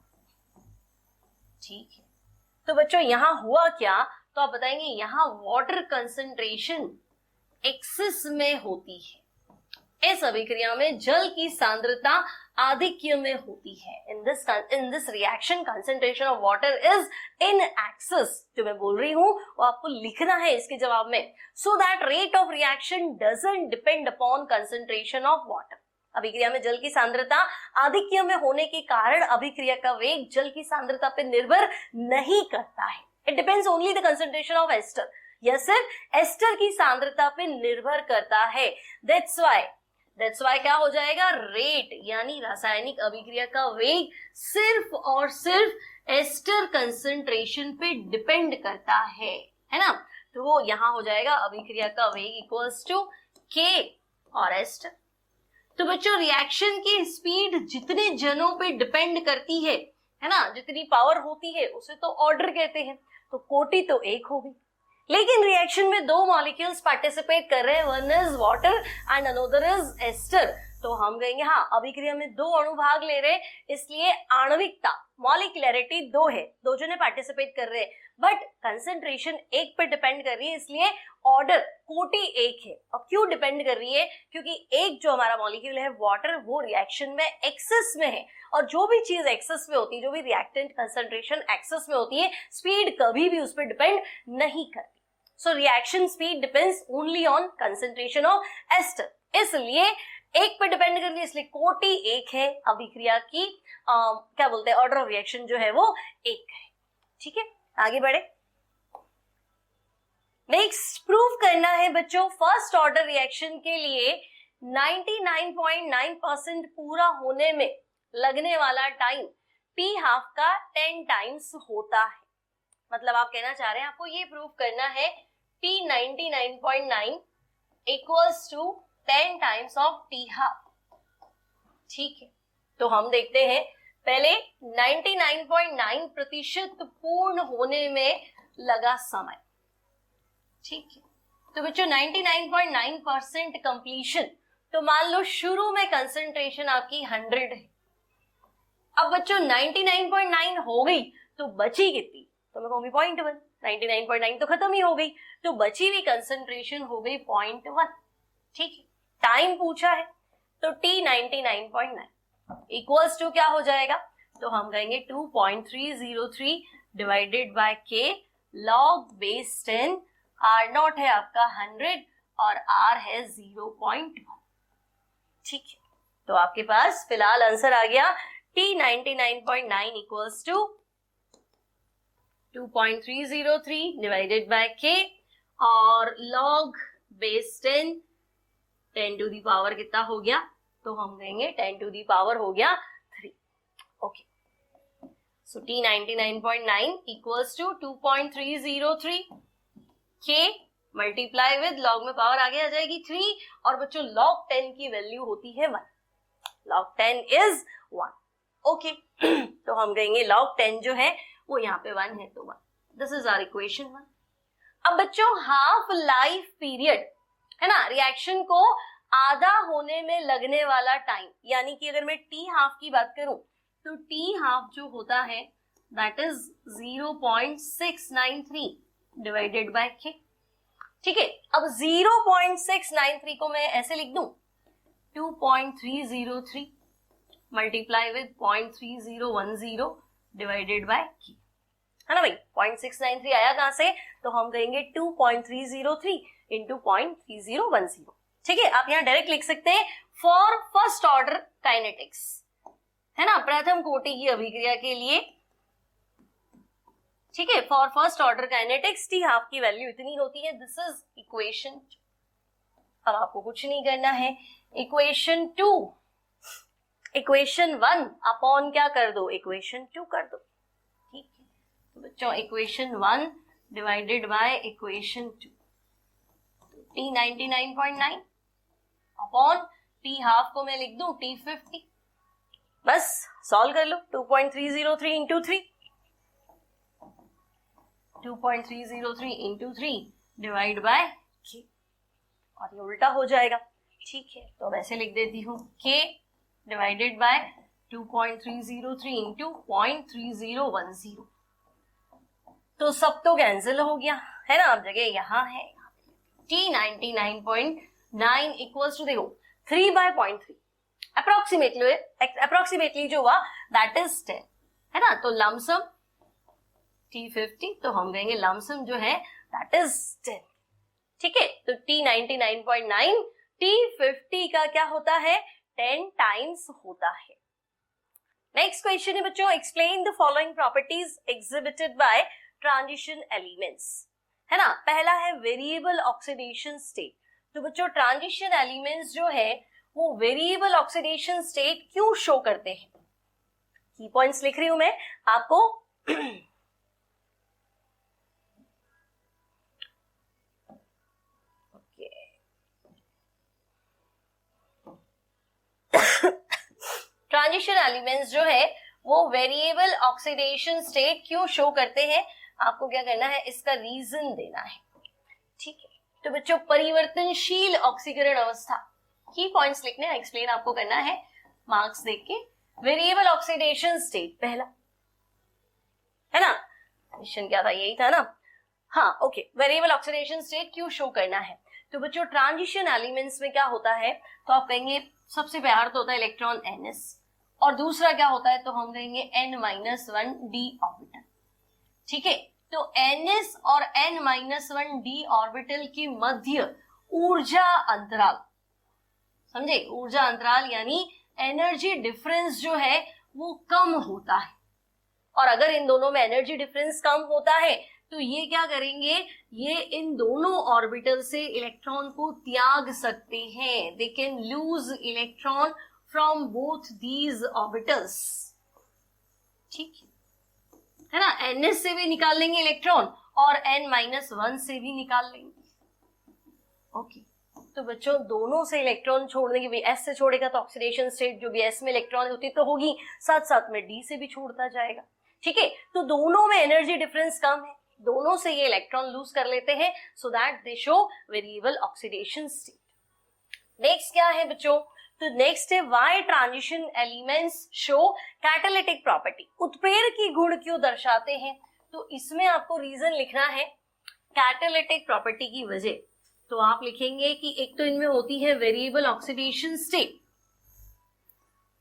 ठीक है, तो बच्चों यहां हुआ क्या, तो आप बताएंगे यहां वाटर कंसंट्रेशन एक्सेस में होती है। इस अभिक्रिया में जल की सांद्रता आधिक्य में होती है। In this reaction concentration of water is in excess. जो मैं बोल रही हूं वो आपको लिखना है इसके जवाब में। So that rate of reaction doesn't depend upon concentration of water. अभिक्रिया में जल की सांद्रता आधिक्य में होने के कारण अभिक्रिया का वेग जल की सांद्रता पर निर्भर नहीं करता है। It depends only the concentration of ester. यह सिर्फ एस्टर की सांद्रता पे निर्भर करता है। दैट्स व्हाई क्या हो जाएगा, रेट यानी रासायनिक अभिक्रिया का वेग सिर्फ और सिर्फ एस्टर कंसंट्रेशन पे डिपेंड करता है ना। तो वो यहां हो जाएगा अभिक्रिया का वेग इक्वल्स टू के और एस्टर। तो बच्चों रिएक्शन की स्पीड जितने जनों पे डिपेंड करती है ना, जितनी पावर होती है उसे तो ऑर्डर कहते हैं। तो कोटि तो एक होगी, लेकिन रिएक्शन में 2 मॉलिक्यूल्स पार्टिसिपेट कर रहे हैं, one is water and another is ester. तो हम कहेंगे हाँ अभिक्रिया में 2 अणु भाग ले रहे हैं, इसलिए आणविकता मॉलिक्यूलरिटी 2 है, 2 जने पार्टिसिपेट कर रहे हैं, बट कंसंट्रेशन 1 पे डिपेंड कर रही है, इसलिए ऑर्डर कोटि 1 है। अब क्यों डिपेंड कर रही है, क्योंकि एक जो हमारा मॉलिक्यूल है वाटर वो रिएक्शन में एक्सेस में है, और जो भी चीज एक्सेस में होती है, जो भी रिएक्टेंट कंसंट्रेशन एक्सेस में होती है, स्पीड कभी भी उस पर डिपेंड नहीं करती। So reaction speed depends only on concentration of ester, इसलिए 1 पे डिपेंड कर रही है, इसलिए कोटि 1 है। अभिक्रिया की क्या बोलते हैं, ऑर्डर ऑफ रिएक्शन जो है वो 1 है। ठीक है, आगे बढ़े। नेक्स्ट प्रूव करना है बच्चों, फर्स्ट ऑर्डर रिएक्शन के लिए 99.9% पूरा होने में लगने वाला टाइम T हाफ का 10 टाइम्स होता है। मतलब आप कहना चाह रहे हैं आपको ये प्रूव करना है T 99.9 equals to 10 times of T half. ठीक है, तो हम देखते हैं पहले 99.9% पूर्ण होने में लगा समय। ठीक है, तो बच्चों 99.9% कंप्लीशन, तो मान लो शुरू में कंसंट्रेशन आपकी 100 है। अब बच्चों 99.9 हो गई तो बची कितनी, तो मैं कहूंगी 0.1। 99.9 तो खत्म ही हो गई, तो बची हुई कंसंट्रेशन हो गई 0.1। ठीक है, टाइम पूछा है तो T 99.9 इक्वल्स टू क्या हो जाएगा, तो हम कहेंगे 2.303 divided by K log base 10। R not है आपका 100 और R है 0.1। ठीक है, तो आपके पास फिलहाल आंसर आ गया T 99.9 equals to 2.303 divided by K और log base 10 10 to the power कितना हो गया, तो हम कहेंगे 10 टू दी पावर हो गया 3। Okay, so T 99.9 equals to 2.303 K multiply with log में पावर आगे आ जाएगी 3, और बच्चों लॉग 10 की वैल्यू होती है 1। Log 10 is 1। ओके, तो हम कहेंगे लॉग 10 जो है वो यहाँ पे 1 है, तो 1। This is our equation 1। अब बच्चों हाफ लाइफ पीरियड है ना, रिएक्शन को आधा होने में लगने वाला टाइम, यानी कि अगर मैं T हाफ की बात करूं तो T हाफ जो होता है that is 0.693 divided by K। ठीक है, अब 0.693 को मैं ऐसे लिख दूं 2.303 multiply with 0.3010 divided by K, है ना भाई। 0.693 आया कहां से, तो हम कहेंगे 2.303 इंटू 0.3010। ठीक है, आप यहाँ डायरेक्ट लिख सकते हैं फॉर फर्स्ट ऑर्डर काइनेटिक्स, है ना, प्रथम कोटि की अभिक्रिया के लिए। ठीक है, for first order kinetics T half की वैल्यू इतनी होती है। This is equation. अब आपको कुछ नहीं करना है, इक्वेशन 2 इक्वेशन 1 अपॉन क्या कर दो, इक्वेशन 2 कर दो। ठीक है, तो बच्चों equation 1 divided by equation 2, T 99.9 upon T half को मैं लिख दूं T 50, बस सॉल्व कर लो। 2.303 into 3, 2.303 into 3 divide by K, और ये उल्टा हो जाएगा। ठीक है, तो अब ऐसे लिख देती हूँ K डिवाइडेड बाय 2.303 इंटू 0.3010, तो सब तो कैंसिल हो गया है ना। अब जगह यहाँ है, T 99.9 इक्वल्स टू देखो 3/0.3 अप्रोक्सीमेटली जो हुआ दैट इज 10 है ना। तो लमसम T50, तो हम कहेंगे लमसम जो है दैट इज 10। ठीक है, तो T 99.9 T50 का क्या होता है, 10 टाइम्स होता है। नेक्स्ट क्वेश्चन है बच्चों, explain the following properties exhibited by transition elements, है ना। पहला है वेरिएबल ऑक्सीडेशन स्टेट। तो बच्चों ट्रांजिशन एलिमेंट्स जो है वो वेरिएबल ऑक्सीडेशन स्टेट क्यों शो करते हैं, की पॉइंट्स लिख रही हूं मैं आपको। ट्रांजिशन एलिमेंट्स जो है वो वेरिएबल ऑक्सीडेशन स्टेट क्यों शो करते हैं, आपको क्या करना है, इसका रीजन देना है। ठीक है, तो बच्चों परिवर्तनशील ऑक्सीकरण अवस्था, की पॉइंट्स लिखने हैं, एक्सप्लेन आपको करना है मार्क्स देख के। वेरिएबल ऑक्सीडेशन स्टेट पहला है ना, क्वेश्चन क्या था, यही था ना। हाँ ओके, वेरिएबल ऑक्सीडेशन स्टेट क्यों शो करना है। तो बच्चों ट्रांजिशन एलिमेंट्स में क्या होता है, तो आप कहेंगे सबसे पहला तो होता है इलेक्ट्रॉन ns, और दूसरा क्या होता है, तो हम कहेंगे n-1d ऑर्बिटल। ठीक है, तो ns और n-1d ऑर्बिटल के मध्य ऊर्जा अंतराल, समझे, ऊर्जा अंतराल यानी एनर्जी डिफरेंस जो है वो कम होता है। और अगर इन दोनों में एनर्जी डिफरेंस कम होता है तो ये क्या करेंगे, ये इन दोनों ऑर्बिटल से इलेक्ट्रॉन को त्याग सकते हैं। They can lose electron from both these orbitals. ठीक है ना, ns से भी निकाल लेंगे इलेक्ट्रॉन और n-1 से भी निकाल लेंगे। ओके, तो बच्चों दोनों से इलेक्ट्रॉन छोड़ने की, s से छोड़ेगा तो ऑक्सीडेशन स्टेट जो भी s में इलेक्ट्रॉन होती तो होगी, साथ साथ में d से भी छोड़ता जाएगा। ठीक है, तो दोनों में एनर्जी डिफरेंस कम है, दोनों से ये इलेक्ट्रॉन लूज कर लेते हैं, so that they show variable oxidation state. Next क्या है बच्चों, तो नेक्स्ट है why transition elements show catalytic property, उत्प्रेरक की गुण क्यों दर्शाते हैं। तो इसमें आपको रीजन लिखना है कैटालिटिक प्रॉपर्टी की वजह। तो आप लिखेंगे कि एक तो इनमें होती है वेरिएबल ऑक्सीडेशन स्टेट,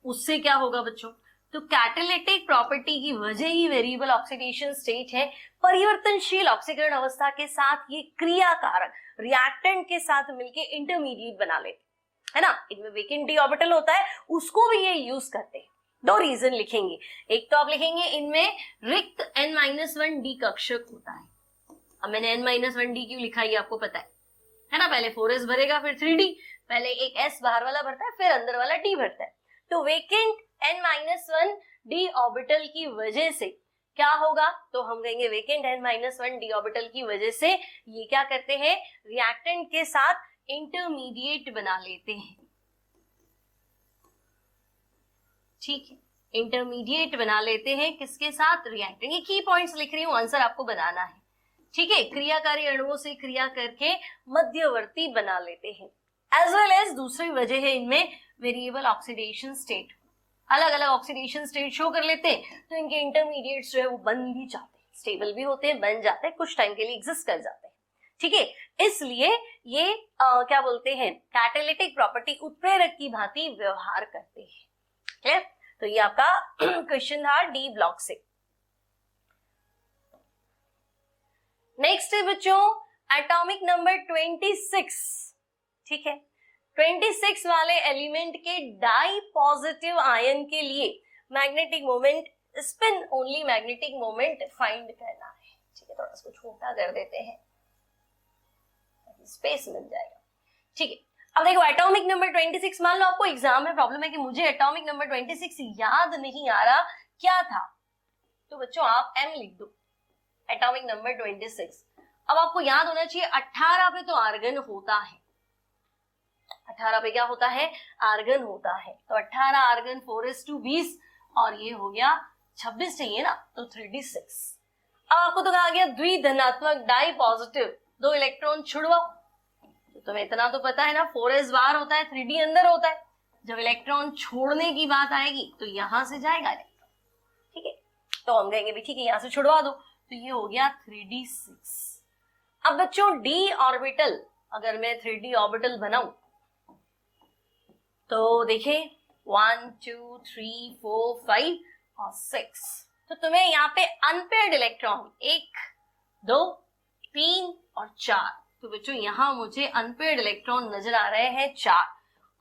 उससे क्या होगा बच्चों, तो कैटालिटिक प्रॉपर्टी की वजह ही वेरिएबल ऑक्सीडेशन स्टेट है। परिवर्तनशील ऑक्सीकरण अवस्था के साथ ये क्रियाकारक रिएक्टेंट के साथ मिलकर इंटरमीडिएट बना लेते है ना। इनमें वेकेंट डी ऑर्बिटल होता है, उसको भी ये यूज करते हैं। दो रीजन लिखेंगे, एक तो आप लिखेंगे इनमें रिक्त n-1d कक्षक होता है। अब मैंने n-1d क्यों लिखा ये आपको पता है ना, पहले 4s भरेगा फिर 3d, पहले एक s बाहर वाला भरता है फिर अंदर वाला d भरता है। तो वेकेंट n-1d ऑर्बिटल की वजह से क्या होगा, तो हम कहेंगे वेकेंट n-1d ऑर्बिटल की वजह से ये क्या करते हैं, रिएक्टेंट के साथ इंटरमीडिएट बना लेते हैं। ठीक है, इंटरमीडिएट बना लेते हैं किसके साथ, रिएक्टेंट। ये की पॉइंट्स लिख रही हूं, आंसर आपको बनाना है। ठीक है, क्रियाकारी अणुओं से क्रिया करके मध्यवर्ती बना लेते हैं। एज वेल एज दूसरी वजह है इनमें वेरिएबल ऑक्सीडेशन स्टेट, अलग अलग ऑक्सीडेशन स्टेट शो कर लेते हैं, तो इनके इंटरमीडिएट्स जो है वो बन भी जाते हैं, स्टेबल भी होते हैं, बन जाते हैं, कुछ टाइम के लिए एग्जिस्ट कर जाते हैं। ठीक है, इसलिए ये क्या बोलते हैं, कैटालिटिक प्रॉपर्टी उत्प्रेरक की भांति व्यवहार करते हैं। क्लियर, तो ये आपका क्वेश्चन था डी ब्लॉक से। नेक्स्ट है बच्चों एटॉमिक नंबर 26। ठीक है, 26 वाले एलिमेंट के डाई पॉजिटिव आयन के लिए magnetic moment, spin only magnetic moment find करना है। ठीक है, थोड़ा इसको छोटा कर देते हैं, स्पेस मिल जाएगा। ठीक है, अब देखो एटॉमिक नंबर 26, मान लो आपको एग्जाम में प्रॉब्लम है कि मुझे एटॉमिक नंबर 26 याद नहीं आ रहा क्या था, तो बच्चों आप m लिख दो। Atomic number 26। अब आपको याद होना चाहिए 18 पे तो आर्गन होता है, 18 पे क्या होता है, आर्गन होता है। तो 18 आर्गन 4:20 और ये हो गया 26 चाहिए ना, तो 3d6। अब आपको तो कहा गया द्विधनात्मक डाई पॉजिटिव 2 इलेक्ट्रॉन छुड़वाओ, तो तुम्हें इतना तो पता है ना 4s बाहर होता है 3d अंदर होता है, जब इलेक्ट्रॉन छोड़ने की बात आएगी तो यहां से जाएगा इलेक्ट्रॉन, ठीक है। तो हम कहेंगे भी ठीक है यहां से छुड़वा दो, तो ये हो गया 3d6। अब बच्चों d ऑर्बिटल अगर मैं 3d ऑर्बिटल बनाऊं तो देखिए 1 2 3 4 5 और 6, तो तुम्हें यहाँ पे अनपेयर्ड इलेक्ट्रॉन 1 2 3 और 4, तो बच्चों यहां मुझे अनपेयर्ड इलेक्ट्रॉन नजर आ रहे हैं 4।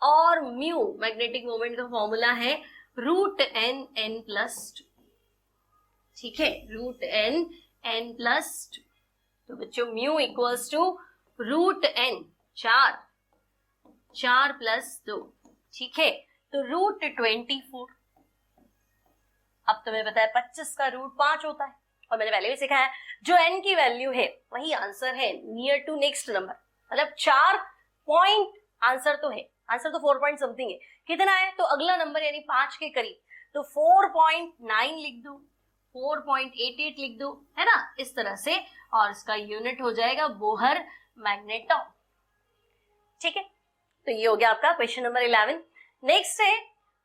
और म्यू मैग्नेटिक मोमेंट का फॉर्मूला है √n+2, ठीक है, √n+2। तो बच्चों म्यू इक्वल्स टू √n 4 + 2, ठीक है, तो √24। अब तुम्हें पता है 25 का रूट 5 होता है, और मैंने पहले भी सिखाया जो n की वैल्यू है वही आंसर है, नियर टू नेक्स्ट नंबर, मतलब 4 पॉइंट आंसर तो है, आंसर तो 4 पॉइंट समथिंग है, कितना है तो अगला नंबर यानी 5 के करीब, तो 4.9 लिख दो, 4.88 लिख दो, है ना, इस तरह से, और इसका यूनिट हो जाएगा बोहर मैग्नेटॉन, ठीक है। तो ये हो गया आपका क्वेश्चन नंबर 11। नेक्स्ट है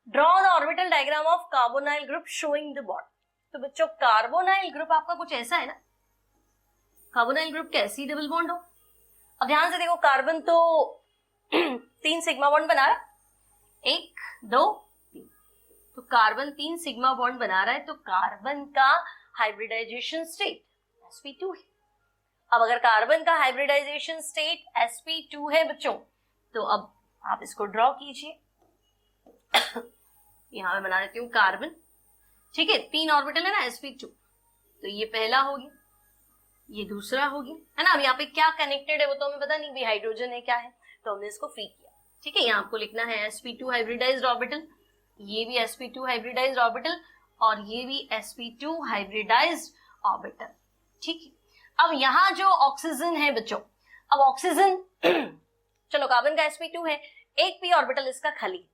draw the orbital diagram of carbonyl group showing the bond. तो बच्चों कार्बोनाइल ग्रुप आपका कुछ ऐसा है ना, कार्बोनाइल ग्रुप कैसी डबल बॉन्ड हो। अब ध्यान से देखो कार्बन तो 3 सिग्मा बॉन्ड बना रहा है, 1 2 3, तो कार्बन 3 सिग्मा बॉन्ड बना रहा है, तो कार्बन का हाइब्रिडाइजेशन स्टेट sp2 है। अब अगर कार्बन का हाइब्रिडाइजेशन स्टेट sp2 है बच्चों, तो अब आप इसको ड्रॉ कीजिए। यहां मैं बना देती हूँ कार्बन, ठीक है, 3 ऑर्बिटल है ना sp2, तो ये पहला हो गया, ये दूसरा हो गया, है ना। अब यहाँ पे क्या कनेक्टेड है वो तो हमें पता नहीं, भी हाइड्रोजन है क्या है, तो हमने इसको फ्री किया, ठीक है। यहाँ आपको लिखना है sp2 हाइब्रिडाइज्ड ऑर्बिटल, ये भी sp2 हाइब्रिडाइज्ड ऑर्बिटल, और ये भी sp2 हाइब्रिडाइज्ड ऑर्बिटल, ठीक है। अब यहाँ जो ऑक्सीजन है बच्चों, अब ऑक्सीजन चलो कार्बन का sp2 है, एक p ऑर्बिटल इसका खाली है,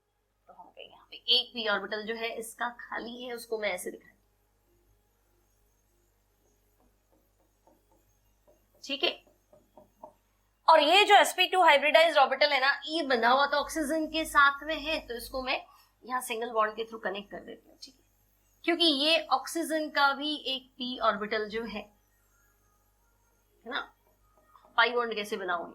तो हम कहेंगे यहाँ पे एक p ऑर्बिटल जो है इसका खाली है, उसको मैं ऐसे दिखाई, ठीक है। और ये जो sp2 हाइब्रिडाइज्ड ऑर्बिटल है ना, ये बना हुआ तो ऑक्सीजन के साथ में है, तो इसको मैं यहाँ सिंगल बॉन्ड के थ्रू कनेक्ट कर देती हूँ, ठीक है, क्योंकि ये ऑक्सीजन का भी एक p ऑर्बिटल जो है ना, पाई बॉन्ड कैसे बनाऊंगी,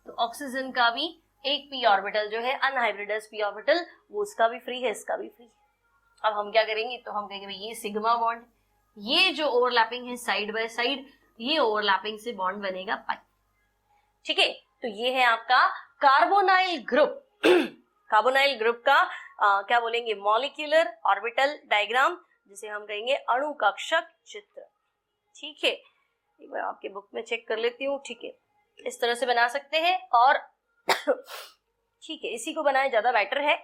तो ऑक्सीजन का भी एक p ऑर्बिटल जो है अनहाइब्रिडाइज्ड p ऑर्बिटल, वो उसका भी फ्री है, इसका भी फ्री है। अब हम क्या करेंगे, तो हम कहेंगे ये सिग्मा बॉन्ड, ये जो ओवरलैपिंग है साइड बाय साइड, ये ओवरलैपिंग से बॉन्ड बनेगा पाई, ठीक है। तो ये है आपका कार्बोनाइल ग्रुप। कार्बोनाइल ग्रुप का क्या बोलेंगे, मॉलिक्यूलर ऑर्बिटल डायग्राम, जिसे हम कहेंगे अणु कक्षक चित्र, ठीक है। एक बार आपके बुक में चेक कर लेती हूँ, ठीक है, इस तरह से बना सकते हैं, और ठीक है, इसी को बनाए ज्यादा बेटर है।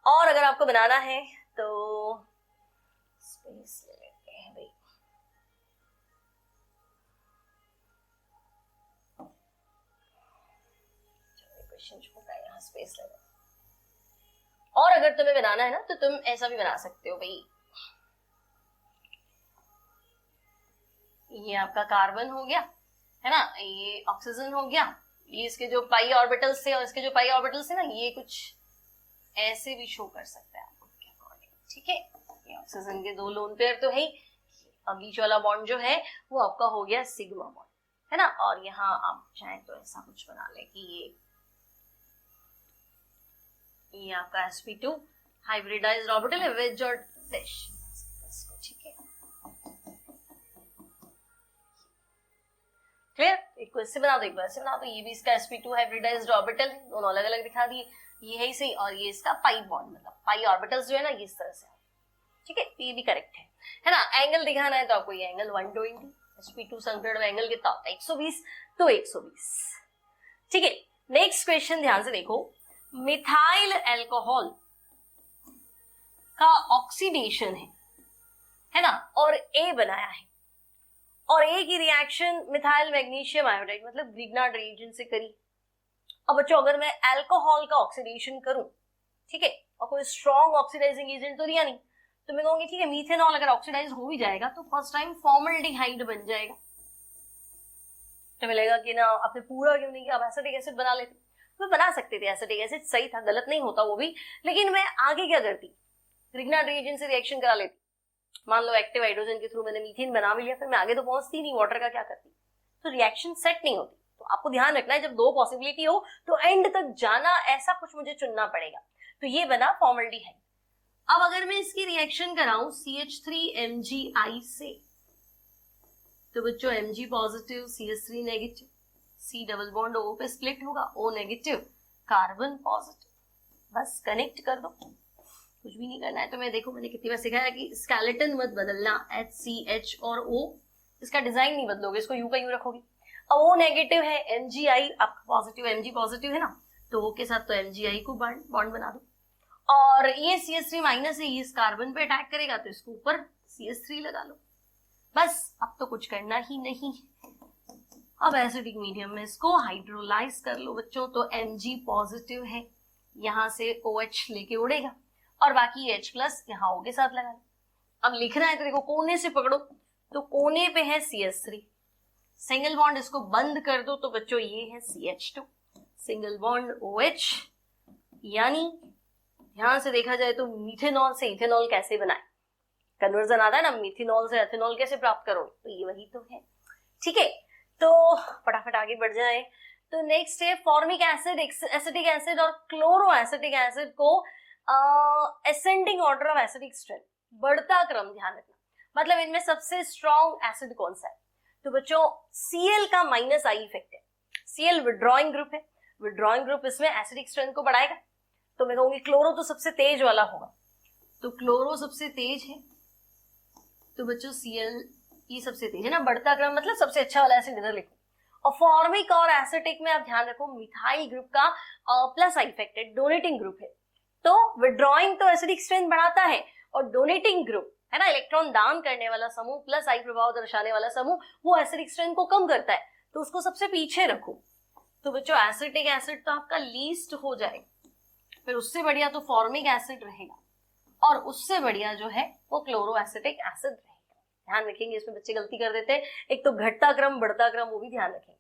और अगर आपको बनाना है तो स्पेस ले लेते हैं भाई, क्वेश्चन छोटा है, यहाँ स्पेस ले लो। और अगर तुम्हें बनाना है ना तो तुम ऐसा भी बना सकते हो भाई, ये आपका कार्बन हो गया, है ना, ये ऑक्सीजन हो गया, ये इसके जो पाई ऑर्बिटल्स थे और इसके जो पाई ऑर्बिटल्स थे ना, ये कुछ ऐसे भी शो कर सकते हैं आपको के अकॉर्डिंग, ठीक है। ये ऑक्सीजन के 2 लोन पेयर तो है, अब बीच वाला बॉन्ड जो है वो आपका हो गया सिग्मा बॉन्ड, है ना। और यहाँ आप चाहें तो ऐसा कुछ बना ले कि ये आपका sp2 हाइब्रिडाइज्ड ऑर्बिटल है, वेज और डैश, ठीक है, क्लियर। एक को इससे बना दो, एक बार से बना दो, ये भी इसका sp2 हाइब्रिडाइज्ड ऑर्बिटल है, दोनों अलग अलग दिखा दिए, ये है ही सही, और ये इसका पाई बॉन्ड, मतलब पाई ऑर्बिटल्स जो है ना ये इस तरह से, ठीक है, ये भी करेक्ट है ना। एंगल दिखाना है तो आपको ये एंगल 120, sp2 संकरण एंगल कितना होता है 120, तो 120, ठीक है। नेक्स्ट क्वेश्चन ध्यान से देखो, मिथाइल अल्कोहल का ऑक्सीडेशन है, है ना, और ए बनाया है, और ए की रिएक्शन मिथाइल मैग्नीशियम आयोडाइड मतलब ग्रिग्नार्ड रिएजेंट से करी। अब बच्चों अगर मैं अल्कोहल का ऑक्सीडेशन करूं, ठीक है, और कोई स्ट्रॉन्ग ऑक्सीडाइजिंग एजेंट तो दिया नहीं, तो मैं कहूंगी ठीक है मीथेनॉल अगर ऑक्सीडाइज हो भी जाएगा तो फर्स्ट टाइम फॉर्मल्डिहाइड बन जाएगा। तो मिलेगा कि ना आपने पूरा क्यों नहीं किया, आप एसिटिक एसिड बना लेते, तो बना सकते थे एसिटिक एसिड, सही था, गलत नहीं होता वो भी, लेकिन मैं आगे क्या करती, ग्रिग्नार्ड रिएजेंट से रिएक्शन करा लेती। मान लो एक्टिव हाइड्रोजन के थ्रू मैंने मीथेन बना भी लिया, फिर मैं आगे तो पहुंचती नहीं, वाटर का क्या करती, तो रिएक्शन सेट नहीं होती। तो आपको ध्यान रखना है जब दो पॉसिबिलिटी हो तो एंड तक जाना, ऐसा कुछ मुझे चुनना पड़ेगा। तो ये बना फॉर्मल्डिहाइड। अब अगर मैं इसकी रिएक्शन कराऊं CH3MgI से, तो बच्चों Mg positive CH3 negative, C double bond O पे स्प्लिट होगा, O नेगेटिव कार्बन पॉजिटिव, बस कनेक्ट कर दो, कुछ भी नहीं करना है। तो मैं देखो मैंने कितनी बार सिखाया कि स्केलेटन मत बदलना, HCH और O, इसका डिजाइन नहीं बदलोगे, इसको U का U रखोगे। अब O नेगेटिव है, MgI आपका पॉजिटिव, Mg पॉजिटिव है ना, तो O के साथ तो MgI को बॉन्ड बना दो, और ये CH3 माइनस है, ये इस कार्बन पे अटैक करेगा तो इसको ऊपर CH3 लगा लो, बस अब तो कुछ करना ही नहीं। अब एसिडिक मीडियम में इसको हाइड्रोलाइज कर लो बच्चों, तो Mg पॉजिटिव है, यहां से OH लेके उड़ेगा, और बाकी H प्लस यहाँ O के साथ लगा लो। अब लिखना है तो देखो कोने से पकड़ो, तो कोने पे है CH3, सिंगल बॉन्ड इसको बंद कर दो, तो बच्चों ये है CH2, सिंगल बॉन्ड OH, यानी ध्यान से देखा जाए तो मीथेनॉल से इथेनॉल कैसे बनाए, कन्वर्जन आता है ना, मिथेनॉल से एथेनॉल कैसे प्राप्त करो, तो ये वही तो है। ठीक है, तो फटाफट आगे बढ़ जाए। तो नेक्स्ट है फॉर्मिक एसिड, एसिटिक एसिड और क्लोरो एसिटिक एसिड को ascending order of acidic strength, बढ़ता क्रम ध्यान रखना, मतलब इनमें सबसे स्ट्रॉन्ग एसिड कौन सा है, तो बच्चों Cl का माइनस आई इफेक्ट है, Cl विड्रॉइंग ग्रुप है, विड्रॉइंग ग्रुप इसमें एसिडिक स्ट्रेंथ को बढ़ाएगा, तो मैं कहूंगी क्लोरो तो सबसे तेज वाला होगा, तो क्लोरो सबसे तेज है, तो बच्चों Cl ये सबसे तेज है ना, बढ़ता क्रम मतलब सबसे अच्छा वाला एसिड इधर लिखो। और फॉर्मिक और एसिटिक में आप ध्यान रखो मिथाइल ग्रुप का प्लस आई इफेक्ट है, डोनेटिंग ग्रुप है, तो विड्रॉइंग तो एसिडिक स्ट्रेंथ बढ़ाता है, और डोनेटिंग ग्रुप है ना, इलेक्ट्रॉन दान करने वाला समूह प्लस आई प्रभाव दर्शाने वाला समूह, वो एसिडिक स्ट्रेंथ को कम करता है, तो उसको सबसे पीछे रखो। तो बच्चों एसिटिक एसिड तो आपका लीस्ट हो जाएगा, फिर उससे बढ़िया तो फॉर्मिक एसिड रहेगा, और उससे बढ़िया जो है वो क्लोरो एसिटिक एसिड रहेगा। ध्यान रखेंगे, इसमें बच्चे गलती कर देते हैं, एक तो घटता क्रम बढ़ता क्रम, वो भी ध्यान रखेंगे।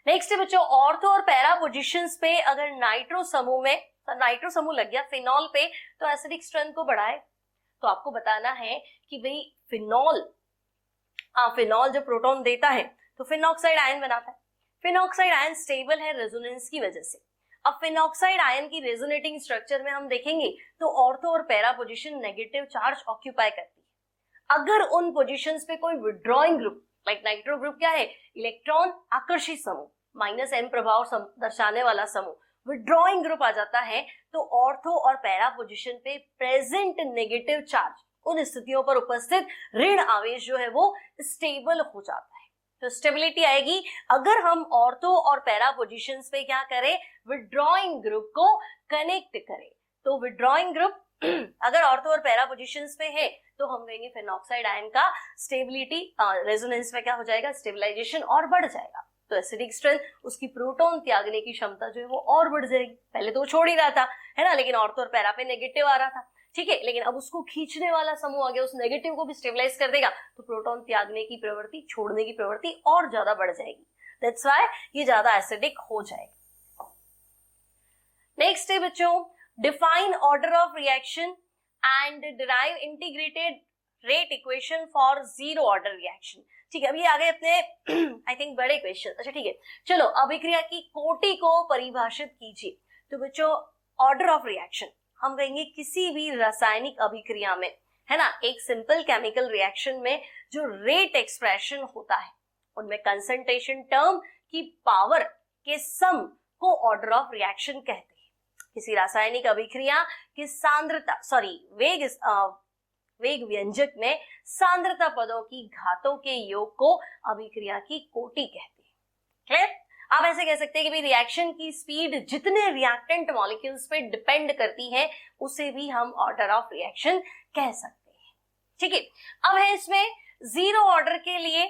नेक्स्ट है बच्चों ऑर्थो और पैरा पोजीशंस पे अगर नाइट्रो समूह में, नाइट्रो समूह लग गया फिनॉल पे, तो एसिडिक स्ट्रेंथ को बढ़ाए। तो आपको बताना है कि भाई फिनॉल, फिनॉल जब प्रोटॉन देता है तो फिनॉक्साइड आयन बनाता है, फिनॉक्साइड आयन स्टेबल है रेजोनेंस की वजह से। अब फिनॉक्साइड आयन की रेजोनेटिंग स्ट्रक्चर में हम देखेंगे तो ऑर्थो और para position negative charge occupy करती है। अगर उन पोजीशंस पे कोई withdrawing group like nitro group क्या है, इलेक्ट्रॉन आकर्षित समूह, माइनस एम प्रभाव दर्शाने वाला समूह, विड्रॉइंग ग्रुप आ जाता है, तो ऑर्थो और पैरा पोजीशन पे प्रेजेंट नेगेटिव चार्ज, उन स्थितियों पर उपस्थित ऋण आवेश जो है वो स्टेबल हो जाता है। तो स्टेबिलिटी आएगी अगर हम ऑर्थो और पैरा पोजीशंस पे क्या करें, विड्रॉइंग ग्रुप को कनेक्ट करें। तो विड्रॉइंग ग्रुप अगर ऑर्थो और पैरा पोजीशंस पे है तो हम कहेंगे फिनॉक्साइड आयन का स्टेबिलिटी रेजोनेंस में क्या हो जाएगा, स्टेबलाइजेशन और बढ़ जाएगा। तो एसिडिक स्ट्रेंथ, उसकी प्रोटॉन त्यागने की क्षमता जो है वो और बढ़ जाएगी। पहले तो वो छोड़ ही रहा था है ना, लेकिन ऑर्थो और पैरा पे नेगेटिव आ रहा था, ठीक है, लेकिन अब उसको खींचने वाला समूह आ गया, उस नेगेटिव को भी स्टेबलाइज कर देगा, तो प्रोटॉन त्यागने की प्रवृत्ति, छोड़ने की प्रवृत्ति और ज्यादा बढ़ जाएगी। दैट्स व्हाई ये ज्यादा एसिडिक हो जाएगा। नेक्स्ट है बच्चों define order of reaction and derive integrated rate equation for zero order reaction. ठीक है, अभी आगे अपने आई थिंक बड़े क्वेश्चन। अच्छा ठीक है, चलो अभिक्रिया की कोटि को परिभाषित कीजिए। तो बच्चों ऑर्डर ऑफ रिएक्शन हम कहेंगे किसी भी रासायनिक अभिक्रिया में, है ना, एक सिंपल केमिकल रिएक्शन में जो रेट एक्सप्रेशन होता है उनमें कंसंट्रेशन टर्म की पावर के सम को ऑर्डर ऑफ रिएक्शन कहते हैं। किसी रासायनिक अभिक्रिया की सांद्रता वेग व्यंजक में सांद्रता पदों की घातों के योग को अभिक्रिया की कोटि कहते हैं। क्लियर? आप ऐसे कह सकते हैं कि भाई रिएक्शन की स्पीड जितने रिएक्टेंट मॉलिक्यूल्स पे डिपेंड करती है उसे भी हम ऑर्डर ऑफ रिएक्शन कह सकते हैं। ठीक है। अब है इसमें जीरो ऑर्डर के लिए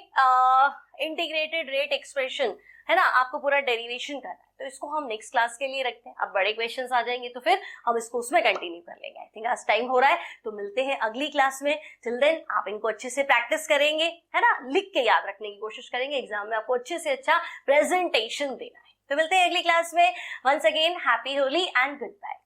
इंटीग्रेटेड रेट एक्सप्रेशन, है ना, आपको पूरा डेरिवेशन करना है, तो इसको हम नेक्स्ट क्लास के लिए रखते हैं। अब बड़े क्वेश्चंस आ जाएंगे तो फिर हम इसको उसमें कंटिन्यू कर लेंगे। आई थिंक आज टाइम हो रहा है, तो मिलते हैं अगली क्लास में। टिल देन आप इनको अच्छे से प्रैक्टिस करेंगे, है ना, लिख के याद रखने की कोशिश करेंगे, एग्जाम में आपको अच्छे से अच्छा प्रेजेंटेशन देना है। तो मिलते हैं अगली क्लास में। Once again happy Holi and good bye.